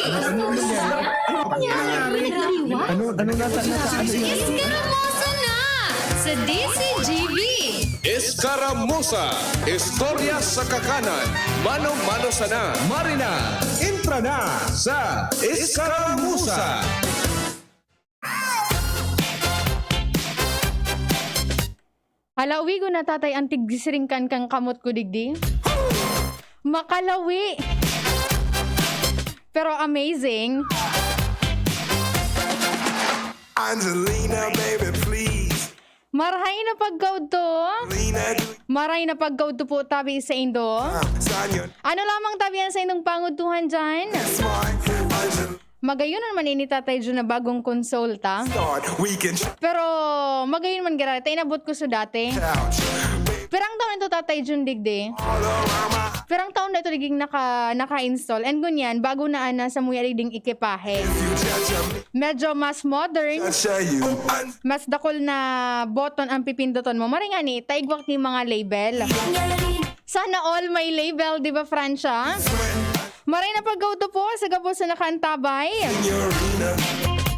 Ano nasa Iskaramusa na sa DCGB. Escaramuza, istorya sa kakanan, mano-mano sana. Marina, intra na sa Escaramuza. Halawi ko na tatay ang tigsiringkan kang kamot ko digdi. Makalawi. Pero amazing. Angelina, baby, please. Marahay na paggaw to. Lena, Maray na paggaw to po tabi sa Indo. Sonia, Ano lamang tabi yan sa indong pangutuhan dyan? smart. Angela, Magayon naman ini tatay dyan na bagong konsulta. start. We can Pero magayon man gara. Tayo nabot ko sa dati. couch. Perang taon ito tatay dyan digdi. All around my Perang taon na ito diging naka-install. And ganyan, bago na ana sa muya digding ikipahe. future, Medyo mas modern. I'll show you. Mas dakol na button ang pipinduton mo. Maringa ni, taigwak ni mga label. Sana all may label, di ba, Francia? Maray na pag-go-to po sa gabo sa nakaantabay.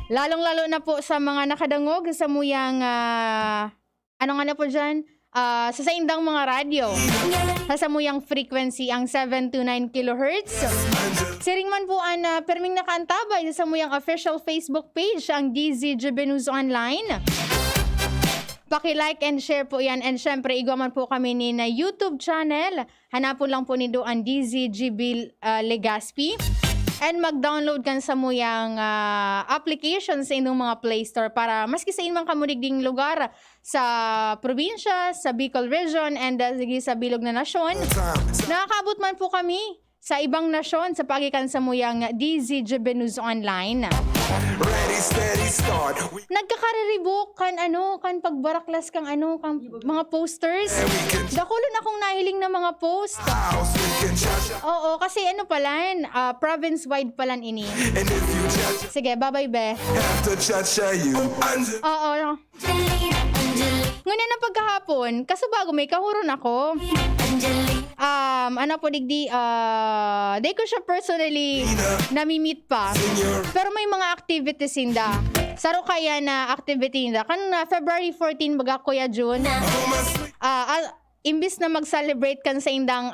Lalong-lalo na po sa mga nakadangog sa muyang, ano nga na po dyan? Sa saindang mga radyo. Sa muyang frequency ang 729 kHz. Siring man po ang perming nakaantabay sa muyang official Facebook page ang DZGB News Online. Paki-like and share po yan. And syempre, igaman po kami ni na YouTube channel. Hanapon lang po nindo ang DZGB Legazpi. And mag-download kan sa muyang application sa inyong mga Play Store para maski sa inyong kamunigding lugar sa probinsya, sa Bicol Region, and sige sa Bilog na Nasyon. Nakakabot man po kami sa ibang nasyon sa pagikan sa muyang DZGB News Online. Ready, steady, start. We Nagkakariribo kan pagbaraklas kang mga posters. Dakulon akong nahiling na mga post. house, we can judge. Oo, kasi palan, province-wide palan ini. And if you judge, Sige, bye-bye, be. have to judge you. Oo. Ngunyan na pagkahapon, kaso bago may kahuron ako. Digdi, di ko siya personally nami-meet pa. Pero may mga activities inda. Saro kaya na activity inda. Kan February 14 baga Kuya June. Imbis na mag-celebrate kan sa indang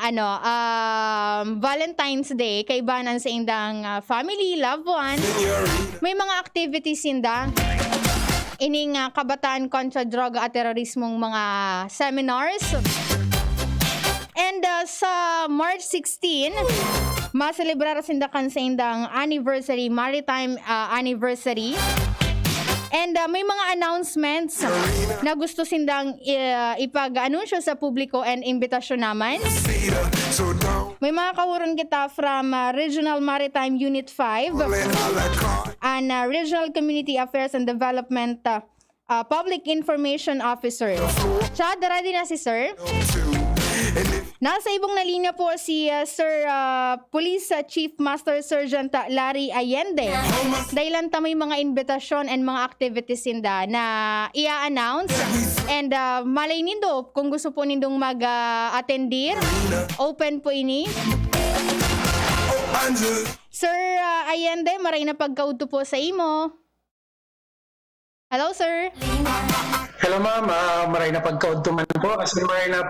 Valentine's Day, kaibanan sa indang family, loved one, may mga activities inda. Ining kabataan kontra droga at terorismong mga seminars. And sa March 16, maselebrar sindakan sa indang anniversary, maritime anniversary. And may mga announcements na gusto sindang ipag-anunsyo sa publiko and imbitasyon naman. So don't May mga kahuron kita from Regional Maritime Unit 5 let all that car and Regional Community Affairs and Development Public Information Officer. Siya, ready na si Sir. too. And if Nasa ibong na linya po si Sir Police Chief Master Sergeant Larry Allende. Dahil may mga invitasyon and mga activities inda na i-announce. And malay nindo, kung gusto po nindong mag-attendir, open po ini. Angela, Sir Allende, maray na pagkauto po sa imo. Hello, sir. Hello ma'am, maray na pagkauntuman po kasi maray na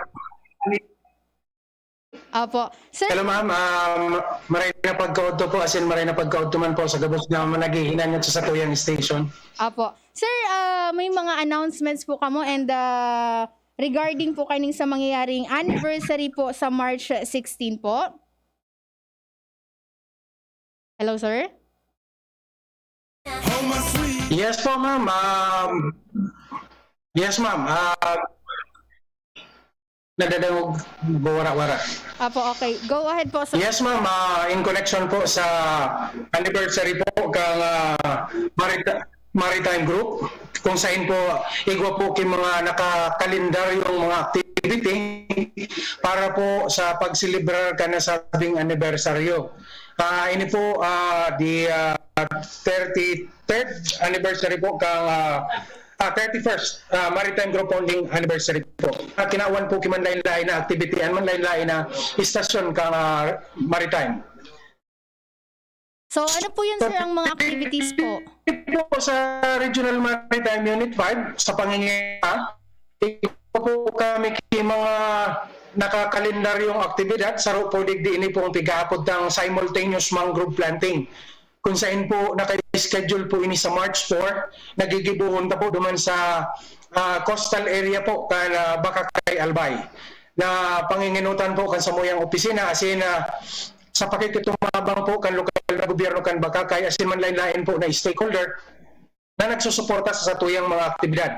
Apo. Sir, Hello ma'am, maray na pagkaunto po as in maray na pagkauntuman po sa gabos na managihinan nyo sa Satuyang Station. Apo. Sir, may mga announcements po kamo and regarding po kaning sa mangyayaring anniversary po sa March 16 po. Hello, sir? hold my sleeve. Yes po ma'am, yes ma'am, nadadangog wara-wara. Apo, okay. Go ahead po, sir. Yes ma'am, in connection po sa anniversary po kang Maritime Group kung saan po igwa po kin mga nakakalendaryong mga activity para po sa pagsilibrar ka na sabing anibersaryo. Ini po the 33rd anniversary po kang 31st Maritime Group founding anniversary po. Kinawan po kiman lain-lain na activity and man lain-lain na istasyon kang Maritime. So ano po yun sir ang mga activities po? Po sa Regional Maritime Unit 5 sa pangingina, po kami mga nakakalendaryong aktibidad sa po digdi ini pong pigapod ng simultaneous mangrove planting. Kung saan po naka-schedule po ini sa March 4, nagigibuhon na po duman sa coastal area po kan Bakakay Albay. Na panginginutan po kan sa muyang opisina asin sa pakikitumabang po kan lokal na gobyerno kan Bakakay asin man lain-lain po na stakeholder na nagsusuporta sa tuyang mga aktibidad.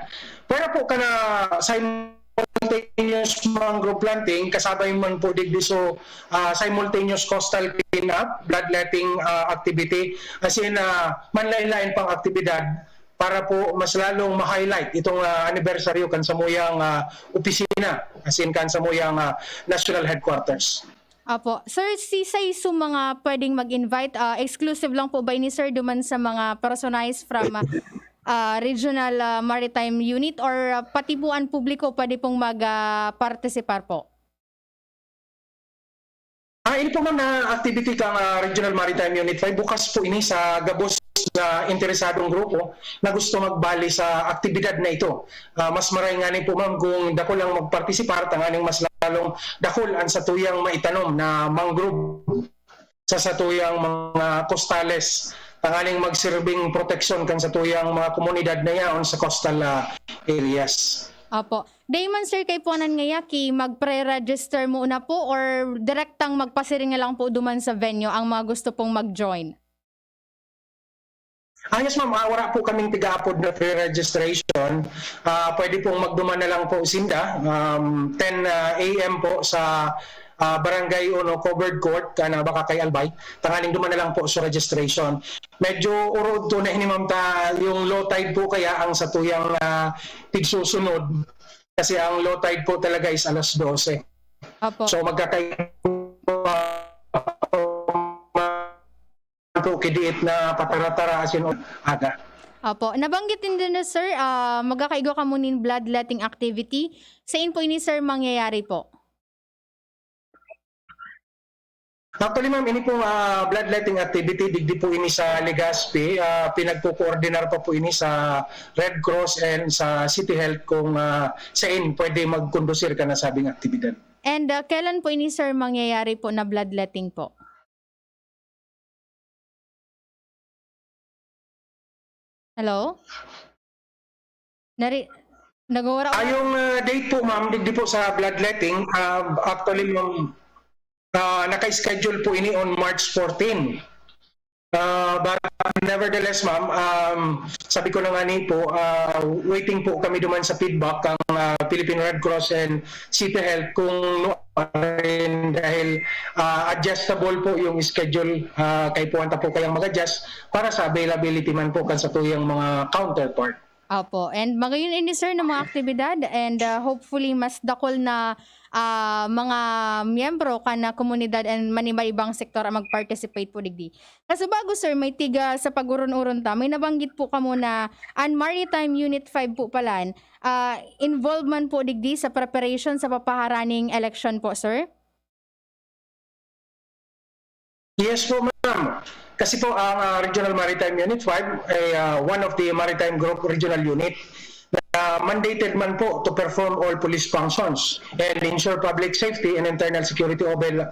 Pero po kana simultaneous mangrove planting kasabay man po digdi so simultaneous coastal cleanup, bloodletting activity asin man lain-lain pang aktibidad para po mas lalong ma-highlight itong anibersaryo kan sa muyang opisina asin kan sa muyang national headquarters. Apo. Sir, sisay sa mga pwedeng mag-invite, exclusive lang po ba ini sir duman sa mga personalized from Regional Maritime Unit or pati po ang publiko pwede pong mag-participar po? Ini po ma'am na activity kang Regional Maritime Unit 5 bukas po ini sa gabos na interesadong grupo na gusto magbali sa aktibidad na ito. Mas maray nga po ma'am kung dako lang magpartisipar tanganing mas lalong dakol ang satuyang maitanom na mangrove sa satuyang mga costales tanganing magsirbing protection kan satuyang mga komunidad na yaon sa coastal areas. Apo. Dayman sir kay ponan nga ki mag-pre-register muna po or direktang magpasiring lang po duman sa venue ang mga gusto pong mag-join? Yes ma'am, wala po kaming tiga-apod na pre-registration. Pwede pong magduman na lang po sinda 10 a.m. po sa Barangay Uno Covered Court kana Bakakay Albay. Tangaling duman na lang po sa registration. Medyo urod to na ini ma'am yung low tide po kaya ang satuyang tigsusunod kasi ang low tide po talaga is alas 12. Apo. So magkakay po kidiit na patara-tara asin aga. Apo. Nabanggit din na sir, magkakaigo ka munin bloodletting activity. Saan po ini sir mangyayari po? Actually ma'am, ini pong bloodletting activity, digdi po ini sa Legazpi. Pinagpo-coordinar pa po ini sa Red Cross and sa City Health kung saan pwede magkondusir ka na sabing aktibidad. And kailan po ini sir mangyayari po na bloodletting po? Hello? Nagawara Yung date po ma'am, digdi po sa bloodletting, actually ma'am, naka-schedule po ini on March 14. But nevertheless ma'am, sabi ko na nga po, waiting po kami duman sa feedback ng Philippine Red Cross and City Health kung dahil adjustable po yung schedule kay puwanta po kayang mag-adjust para sa availability man po kan sa tuyang mga counterpart. Opo. And magayon ini sir ng mga aktibidad and hopefully mas dakol na mga miyembro kana komunidad and manibang sektor ang mag-participate po digdi. Kaso bago sir, may tiga sa pag-uron-uron ta, may nabanggit po kamo na ang Maritime Unit 5 po palan, involvement po digdi sa preparation sa papaharaning election po sir? Yes po ma'am. Kasi po ang Regional Maritime Unit 5 ay one of the Maritime Group Regional Unit na mandated man po to perform all police functions and ensure public safety and internal security over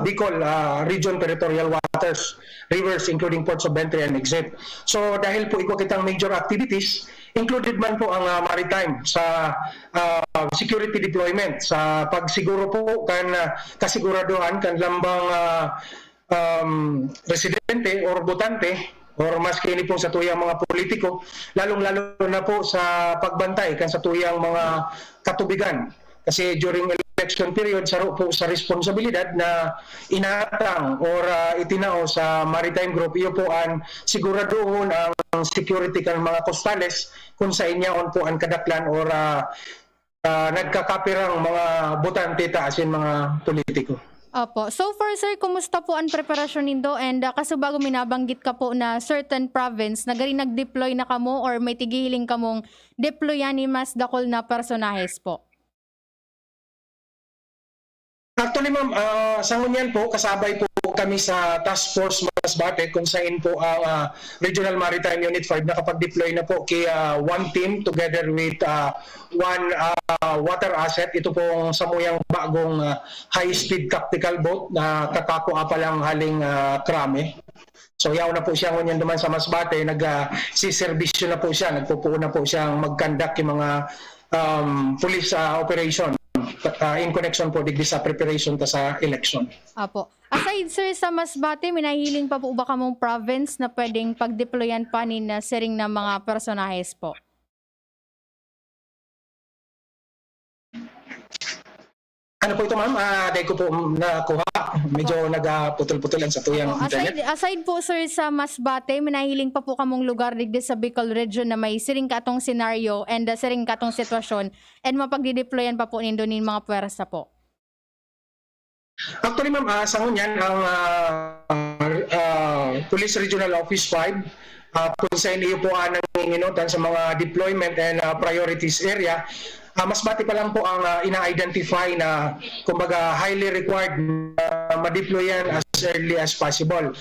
Bicol region territorial waters, rivers including ports of entry and exit. So dahil po iko kitang major activities, included man po ang maritime sa security deployment, sa pagsiguro po kan kasiguraduhan kan lambang residente or botante or maski ni po sa tuyang mga politiko, lalong-lalo na po sa pagbantay kan sa tuyang mga katubigan. Kasi during election period, saro po sa responsibilidad na inatang or itinao sa Maritime Group, iyo po ang siguraduhon ang security kan mga costales kung sa inyaon po ang kadaklan or nagkakapirang mga botante taasin mga politiko. Opo. So far, sir, kumusta po ang preparasyon nindo? And kaso bago minabanggit ka po na certain province, nagari nag-deploy na kamo or may tigiling kamong deployan ni mas dakol na personahes po? Actually, ma'am, sa ngunyan po, kasabay po kami sa Task Force Masbate kung saan po ang Regional Maritime Unit 5 nakapag-deploy na po kay one team together with one water asset. Ito pong samuyang bagong high-speed tactical boat na kakakuha pa lang haling krame. So yaw na po siya ngunyan naman sa Masbate, nag-siservisyo na po siya, nagpupuo na po siyang mag-conduct yung mga police operation in connection po digdi sa preparation ta sa election. Apo. Aside sir sa Masbate, minahiling pa po ba kamong province na pwedeng pag-deployan pa ni na sering na mga personahes po? Ano po ito ma'am? Dahil ko po nakuha. Medyo nagputol-putulan sa tuyang internet. Aside po sir sa Masbate, minahiling pa po kamong lugar digdi sa Bicol region na may siring katong senaryo and siring katong sitwasyon and mapagdi-deployan pa po nindo nin mga puwersa po. Actually ma'am, sa ngunyan ang Police Regional Office 5 kung sa inyo po nanginginutan sa mga deployment and priorities area, Masbate pa lang po ang ina-identify na kumbaga highly required na ma-deployan as early as possible.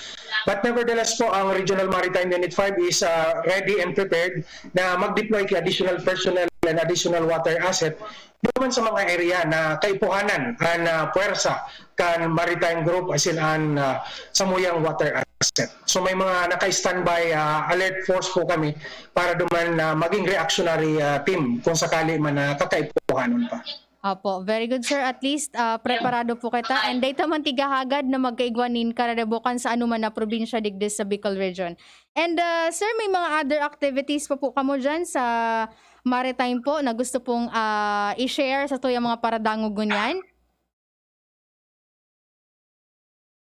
But nevertheless po, ang Regional Maritime Unit 5 is ready and prepared na mag-deploy kay additional personnel and additional water asset doon sa mga area na kaipuhanan ang puwersa kan maritime group as in an samuyang water asset. So may mga naka-standby alert force po kami para duman maging reactionary team kung sakali man kakaipuhanan pa. Apo, very good sir. At least preparado po kita and data man tigahagad na magkaigwanin karadabukan sa anuman na probinsya digdi sa Bicol region. And sir, may mga other activities pa po kamo dyan sa maritime po na gusto pong i-share sa tuyang mga paradangog gunyan?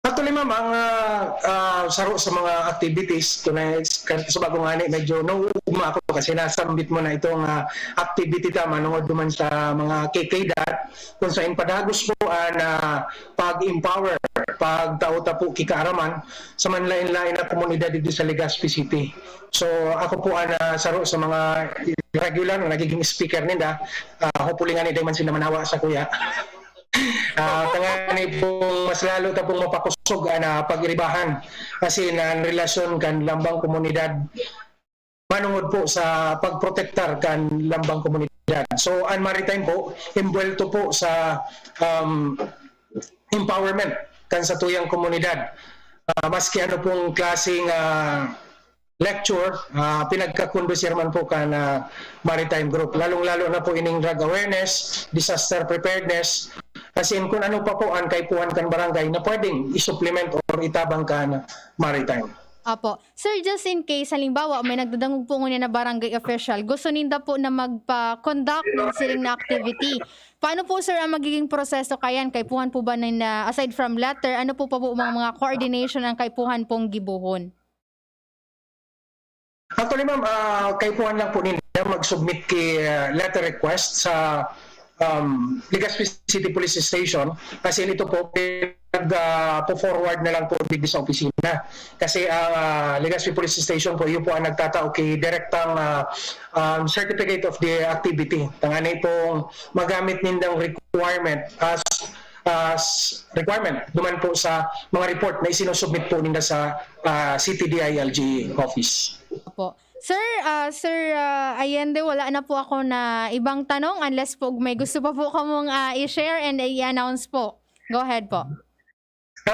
Actually ma'am, ang saro sa mga activities tunay sa bagong ani medyo nauugma ako kasi nasambit mo na itong activity tama nungod duman sa mga KKDAT kung saan padagos po na pag-empower, pagtauta po kikaaraman sa manlain-lain na komunidad dito sa Legazpi City. So ako po saro sa mga regular na nagiging speaker nila, hopefully nga ni Dayman sila manawa sa kuya. Tangani pong mas lalo ta pong mapakusog na pag-iribahan kasi na relasyon kan lambang komunidad manungod po sa pagprotektar kan lambang komunidad. So ang maritime po imbuelto po sa empowerment kan sa tuyang komunidad. Maski ano pong klaseng lecture, pinagkakondusir man po kan maritime group. Lalong-lalo na po ining drug awareness, disaster preparedness, kasi kung ano pa po ang kaipuhan kan barangay na pwedeng isupplement or itabang kan maritime. Apo. Sir, just in case, halimbawa, may nagdadangog po ngunyan na barangay official, gusto ninda po na magpa-conduct ng siring na activity. Paano po sir ang magiging proseso kayan? Kaipuhan po ba na aside from letter, ano po pa po mga coordination ang kaipuhan pong gibuhon? Actually ma'am, kaipuhan lang po nila mag-submit kay letter request sa Legazpi City Police Station kasi ito po po-forward na lang po digdi sa opisina. Kasi ang Legazpi Police Station po, yun po ang nagtatao kay direktang certificate of the activity. Tangani pong magamit nindang requirement as requirement duman po sa mga report na isinusubmit po ninda sa CTDILG office. Opo. Sir Allende, wala na po ako na ibang tanong unless po may gusto pa po kamong i-share and i-announce po. Go ahead po.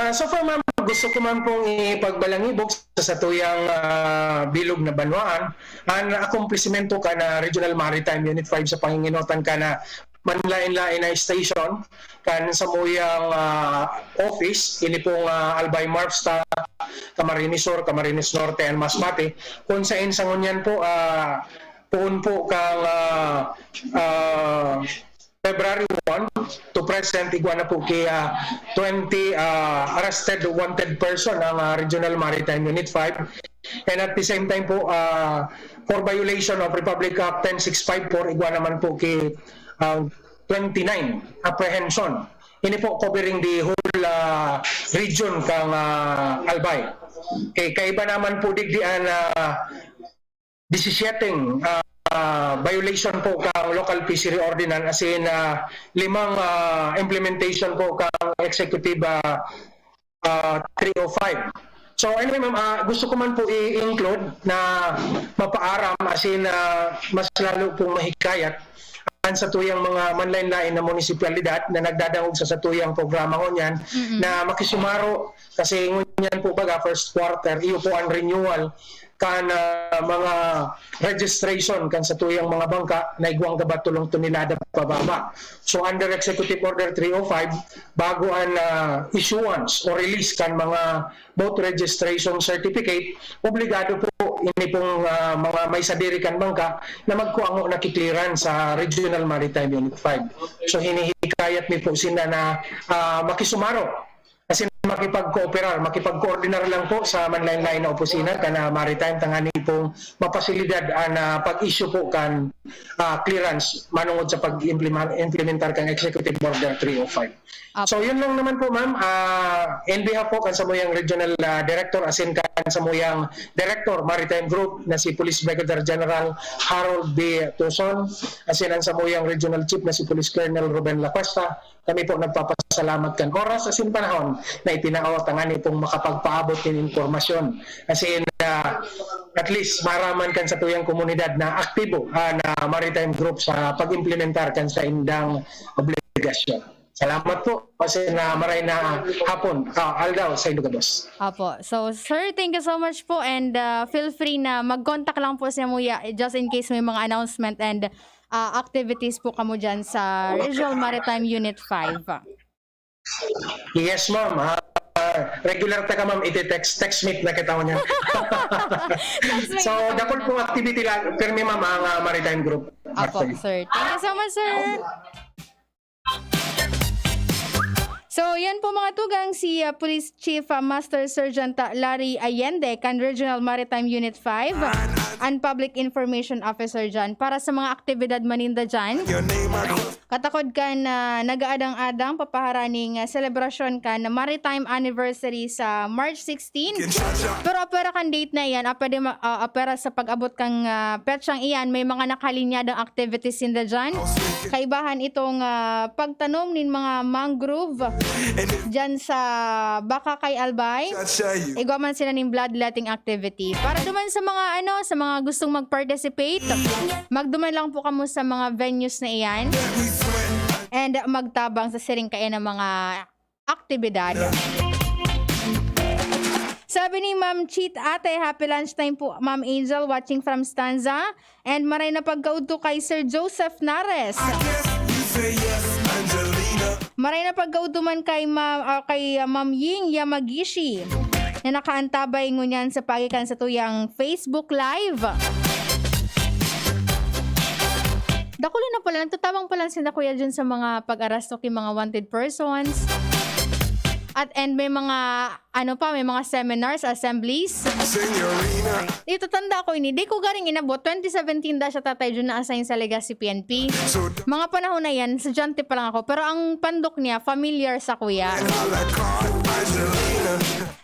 So far ma'am, gusto ko man pong ipagbalangibok sa tuyang bilog na banwaan ang akumplisimento ka na Regional Maritime Unit 5 sa panginginotan ka na manlain-lain na station kan sa muyang office ini pong Albay Marpsta, Camarines Sur, Camarines Norte and Masbate kung sa ngunyan po puun po kang February 1 to present igwa na po kay 20 arrested wanted person ang Regional Maritime Unit 5 and at the same time po for violation of Republic Act 10654 igwa naman po kay 29 apprehension. Ini po covering the whole region kang Albay. Kaiba naman po digdian 17 violation po kang local fishery ordinance as in 5 implementation po kang executive 305. So anyway ma'am, gusto ko man po i-include na mapaaram as in mas lalo pong mahikayat sa tuyang mga manlain-lain na munisipalidad na nagdadangog sa satuyang programa ko niyan na makisumaro kasi ngunyan po baga first quarter iyo po ang renewal kan mga registration kan sa tuyang mga bangka na igwang gabat tulong tonelada pababa. So under Executive Order 305 bago ang issuance o release kan mga boat registration certificate, obligado po ini pong mga may sadiri kan bangka na magkuango na kikliran sa Regional Maritime Unit 5. So hinihikayat mi po sila na makisumaro kasi makipag-cooperar, makipag-coordinar lang po sa manlain-lain na opisina kana maritime tangani pong mapasilidad na pag-issue po kan clearance manungod sa pag-implementar kan Executive Order 305. So yun lang naman po ma'am, in behalf po kan sa muyang Regional Director asin kan sa muyang Director Maritime Group na si Police Brigadier General Harold B. Tuson asin ang sa muyang Regional Chief na si Police Colonel Ruben Lacuesta, kami po nagpapasalamat kan oras asin panahon na itinaawat ang pong makapagpaabot ng informasyon. Kasi at least maraman kan sa tuyang komunidad na aktibo na maritime group sa pag-implementar kan sa indang obligasyon. Salamat po kasi na maray na hapon. Aldaw sa Ilocos. Apo. So, sir, thank you so much po and feel free na mag-contact lang po sa Muya just in case may mga announcement and activities po kamo dyan sa Regional Maritime Unit 5. Yes, ma'am. Regular ta ka, ma'am. Text meet na kita niya. So, dapat pong activity lang. Permi, ma'am, ang maritime group. Apo, sir. Thank you so much, sir. So, yan po mga tugang si Police Chief Master Sergeant Larry Allende, kan Regional Maritime Unit 5, and Public Information Officer dyan. Para sa mga aktibidad maninda dyan, Your name I call. katakod ka na nagaadang-adang papaharaning celebration ka na Maritime Anniversary sa March 16. Pero apera kan date na iyan, apera sa pag-abot kang petsyang iyan, may mga nakalinyadang activities sinda dyan. Kaibahan itong pagtanom nin mga mangrove dyan sa Bakakay Albay. I tell you. Igwaman sila ng bloodletting activity. Para duman sa mga sa mga gustong mag-participate, magduman lang po kamo sa mga venues na iyan and magtabang sa siring kaya ng mga aktibidad. Sabi ni Ma'am Cheat Ate, happy lunchtime po Ma'am Angel watching from Stanza, and maray na pagkaudto kay Sir Joseph Nares. You say yes, Angelina. Maray na pagkauduman kay Ma'am Ying Yamagishi na nakaantabay ngunyan sa pagikan sa tuyang Facebook Live. Dakulo na pala, nagtatawang pala sila kuya dyan sa mga pag-arasto kay mga wanted persons. And may mga, may mga seminars, assemblies. Senorina. Dito tanda ko ini, di ko garing inabot, 2017 siya tatay dyan na-assign sa Legacy PNP. So Mga panahon na yan, estudyante pa lang ako, pero ang pandok niya, familiar sa kuya. I like call Angelina.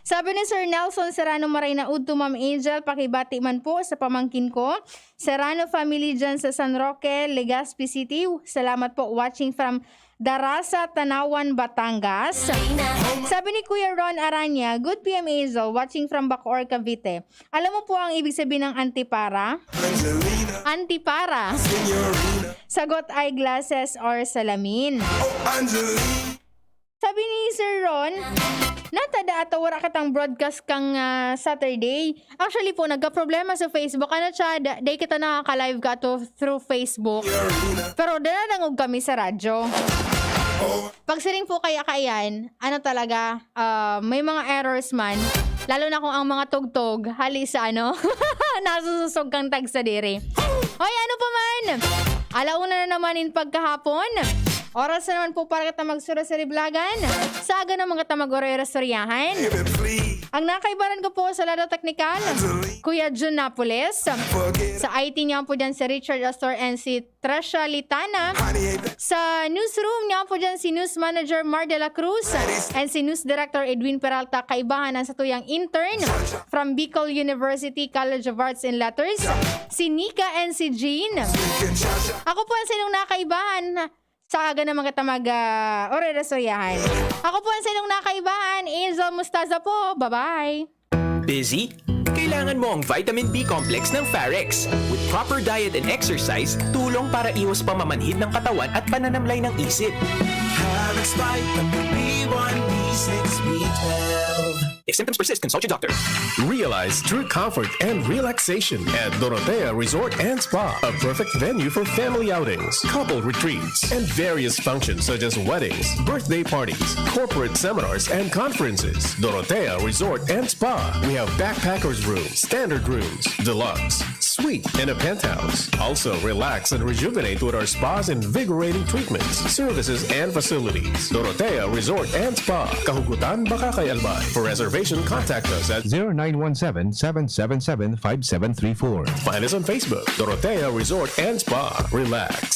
Sabi ni Sir Nelson Serrano Marina Udto, Ma'am Angel, pakibati man po sa pamangkin ko. Serrano family dyan sa San Roque, Legazpi City. Salamat po watching from Darasa, Tanawan, Batangas. Sabi ni Kuya Ron Aranya, good PM Angel, watching from Bacoor, Cavite. Alam mo po ang ibig sabihin ng antipara? Angelina. Antipara. Senorina. Sagot eyeglasses or salamin. Oh, Angelina. Sabi ni Sir Ron, natada ato wala katang broadcast kang Saturday. Actually po, nagka-problema sa Facebook. Ano siya, day kita nakaka-live ka to through Facebook. Pero danadangog kami sa radyo. Pag siring po kaya kayan, talaga, may mga errors man. Lalo na kung ang mga tugtog, hali sa nasususog kang tag sa diri. Hoy, ano pa man? Alauna na naman in pagkahapon. Oras na naman po para kita magsura-sariblagan. Saga ng mga tamagore-restoryahan. Baby, please. Ang nakaibaran ko po sa Lado Technical, Kuya Jun Napoles. Forget. Sa IT niya po dyan si Richard Astor and si Tresha Litana. Honey, ain't that Sa newsroom niya po dyan si News Manager Mar de la Cruz and si News Director Edwin Peralta. Kaibahan ang sa tuyang intern from Bicol University College of Arts and Letters, si Nika and si Jean. can cha-cha. Ako po ang sinong nakaibahan sa aga naman kita mag-orerestoryahan. Ako po ang sinong nakaibahan, Hazel Mustaza po. Bye-bye! Busy? Kailangan mo ang vitamin B complex ng Farex. With proper diet and exercise, tulong para iwas pamamanhid ng katawan at pananamlay ng isip. Alex Vitamin B1, B6, B12. If symptoms persist, consult your doctor. Realize true comfort and relaxation at Dorotea Resort and Spa, a perfect venue for family outings, couple retreats, and various functions such as weddings, birthday parties, corporate seminars, and conferences. Dorotea Resort and Spa. We have backpackers rooms, standard rooms, deluxe, suite, and a penthouse. Also, relax and rejuvenate with our spas and invigorating treatments, services, and facilities. Dorotea Resort and Spa, Kahugutan, Bakakay, Albay. For reservations, contact us at 0917-777-5734. Find us on Facebook, Dorotea Resort and Spa. Relax,